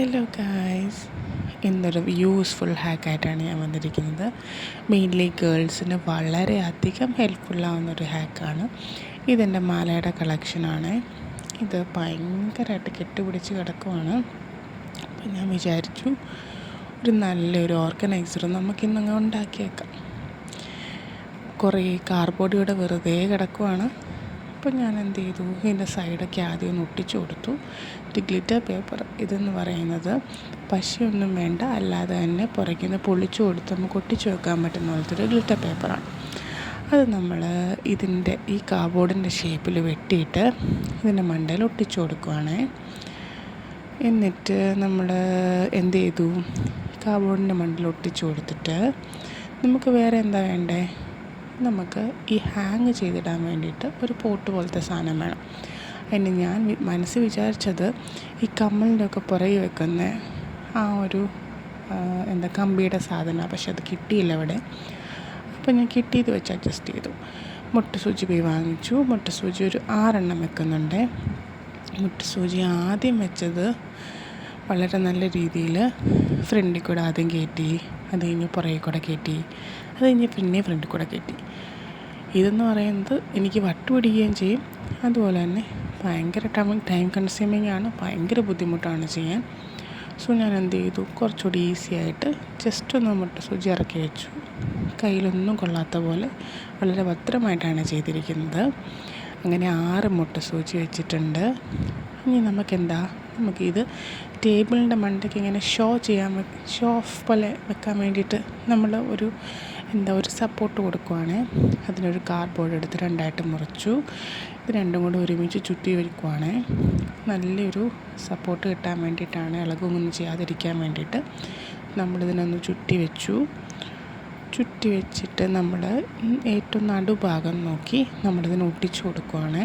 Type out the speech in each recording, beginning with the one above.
Hello guys, ഇന്നൊരു useful ഹാക്കായിട്ടാണ് ഞാൻ വന്നിരിക്കുന്നത്. മെയിൻലി ഗേൾസിന് വളരെയധികം ഹെൽപ്ഫുള്ളാവുന്നൊരു ഹാക്കാണ്. ഇതെൻ്റെ മാലയുടെ കളക്ഷനാണ്. ഇത് ഭയങ്കരമായിട്ട് കെട്ടുപിടിച്ച് കിടക്കുവാണ്. അപ്പം ഞാൻ വിചാരിച്ചു ഒരു നല്ലൊരു ഓർഗനൈസർ നമുക്കിന്നങ്ങ് ഉണ്ടാക്കിയേക്കാം. കുറേ കാർഡ്ബോർഡ് വെറുതെ കിടക്കുവാണ്. അപ്പോൾ ഞാൻ എന്ത് ചെയ്തു, ഇതിൻ്റെ സൈഡൊക്കെ ആദ്യം ഒന്ന് ഒട്ടിച്ചു കൊടുത്തു. ഒരു ഗ്ലിറ്റർ പേപ്പർ, ഇതെന്ന് പറയുന്നത് പശയൊന്നും വേണ്ട, അല്ലാതെ തന്നെ പുറകിൽ നിന്ന് പൊളിച്ചു കൊടുത്ത് നമുക്ക് ഒട്ടിച്ചു വെക്കാൻ പറ്റുന്ന പോലത്തെ ഒരു ഗ്ലിറ്റർ പേപ്പറാണ്. അത് നമ്മൾ ഇതിൻ്റെ ഈ കാർഡ്ബോർഡിൻ്റെ ഷേപ്പിൽ വെട്ടിയിട്ട് ഇതിൻ്റെ മണ്ടയിൽ ഒട്ടിച്ചു കൊടുക്കുവാണ്. എന്നിട്ട് നമ്മൾ എന്ത് ചെയ്തു, കാർഡ്ബോർഡിൻ്റെ മണ്ടയിൽ ഒട്ടിച്ചു കൊടുത്തിട്ട് നമുക്ക് വേറെ എന്താ വേണ്ടേ, നമുക്ക് ഈ ഹാങ് ചെയ്തിടാൻ വേണ്ടിയിട്ട് ഒരു പോട്ട് പോലത്തെ സാധനം വേണം. അതിന് ഞാൻ മനസ്സിൽ വിചാരിച്ചത് ഈ കമ്മലിൻ്റെ ഒക്കെ പുറകെ വെക്കുന്ന ആ ഒരു കമ്പിയുടെ സാധനമാണ്. പക്ഷെ അത് കിട്ടിയില്ല ഇവിടെ. അപ്പോൾ ഞാൻ കിട്ടിയത് വെച്ച് അഡ്ജസ്റ്റ് ചെയ്തു. മുട്ടുസൂചി പോയി വാങ്ങിച്ചു. മുട്ടുസൂചി ഒരു 6 വെക്കുന്നുണ്ട്. മുട്ടുസൂചി ആദ്യം വെച്ചത് വളരെ നല്ല രീതിയിൽ ഫ്രണ്ടിൽ കൂടെ ആദ്യം കയറ്റി, അത് കഴിഞ്ഞ് പുറകെ കൂടെ കയറ്റി, അത് കഴിഞ്ഞ് പിന്നെ ഫ്രണ്ടിൽ കൂടെ കയറ്റി. ഇതെന്ന് പറയുന്നത് എനിക്ക് വട്ടുപിടിക്കുകയും ചെയ്യും, അതുപോലെ തന്നെ ഭയങ്കര ടൈം കൺസ്യൂമിങ് ആണ്, ഭയങ്കര ബുദ്ധിമുട്ടാണ് ചെയ്യാൻ. സോ ഞാൻ എന്ത് ചെയ്തു, കുറച്ചുകൂടി ഈസി ആയിട്ട് ജസ്റ്റ് ഒന്ന് മുട്ടുസൂചി ഇറക്കി വെച്ചു. കയ്യിലൊന്നും കൊള്ളാത്ത പോലെ വളരെ ഭദ്രമായിട്ടാണ് ചെയ്തിരിക്കുന്നത്. അങ്ങനെ 6 മുട്ടുസൂചി വെച്ചിട്ടുണ്ട്. ഇനി നമുക്കിത് ടേബിളിൻ്റെ മണ്ടയ്ക്ക് ഇങ്ങനെ ഷോ ഓഫ് പോലെ വെക്കാൻ വേണ്ടിയിട്ട് നമ്മൾ ഒരു സപ്പോർട്ട് കൊടുക്കുവാണ്. അതിനൊരു കാർഡ്ബോർഡ് എടുത്ത് 2ആയിട്ട് മുറിച്ചു. ഇത് രണ്ടും കൂടെ ഒരുമിച്ച് ചുറ്റി വയ്ക്കുവാണ്. നല്ലൊരു സപ്പോർട്ട് കിട്ടാൻ വേണ്ടിയിട്ടാണ്, ഇളകൊന്നും ചെയ്യാതിരിക്കാൻ വേണ്ടിയിട്ട് നമ്മളിതിനൊന്ന് ചുറ്റി വെച്ചിട്ട് നമ്മൾ ഏറ്റവും നടുഭാഗം നോക്കി നമ്മളിതിന് ഒട്ടിച്ചു കൊടുക്കുവാണ്.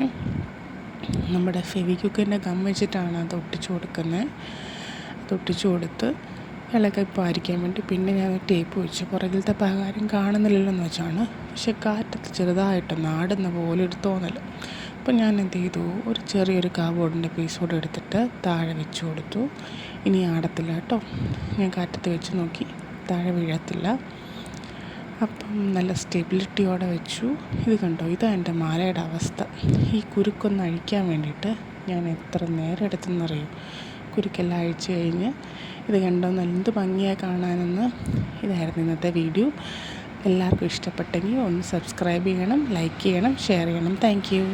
നമ്മുടെ ഫെവിക്വിക്കിൻ്റെ ഗം വെച്ചിട്ടാണ് അത് ഒട്ടിച്ചു കൊടുക്കുന്നത്. അത് ഒട്ടിച്ചു കൊടുത്ത് ഇളകിപ്പായിരിക്കാൻ വേണ്ടി പിന്നെ ഞാൻ ടേപ്പ് വെച്ച് പുറകിലത്തെ ഭാഗം കാണുന്നില്ലല്ലോ എന്ന് വെച്ചാണ്. പക്ഷെ കാറ്റത്ത് ചെറുതായിട്ടൊന്ന് ആടുന്ന പോലെ ഒരു തോന്നൽ. അപ്പോൾ ഞാൻ എന്ത് ചെയ്തു, ഒരു ചെറിയൊരു കാർഡ്ബോർഡിൻ്റെ പീസ് കൂടെ എടുത്തിട്ട് താഴെ വെച്ച് കൊടുത്തു. ഇനി ആടത്തില്ല കേട്ടോ, ഞാൻ കാറ്റത്ത് വെച്ച് നോക്കി, താഴെ വീഴത്തില്ല. അപ്പം നല്ല സ്റ്റെബിലിറ്റിയോടെ വെച്ചു. ഇത് കണ്ടോ, ഇതാണ് എൻ്റെ മാലയുടെ അവസ്ഥ. ഈ കുരുക്കൊന്ന് അഴിക്കാൻ വേണ്ടിയിട്ട് ഞാൻ എത്ര നേരം എടുത്തെന്നറിയും. കുരുക്കെല്ലാം അഴിച്ചു കഴിഞ്ഞ് ഇത് കണ്ടോ, എന്ത് ഭംഗിയായി കാണാനെന്ന്. ഇതായിരുന്നു ഇന്നത്തെ വീഡിയോ. എല്ലാവർക്കും ഇഷ്ടപ്പെട്ടെങ്കിൽ ഒന്ന് സബ്സ്ക്രൈബ് ചെയ്യണം, ലൈക്ക് ചെയ്യണം, ഷെയർ ചെയ്യണം. Thank you.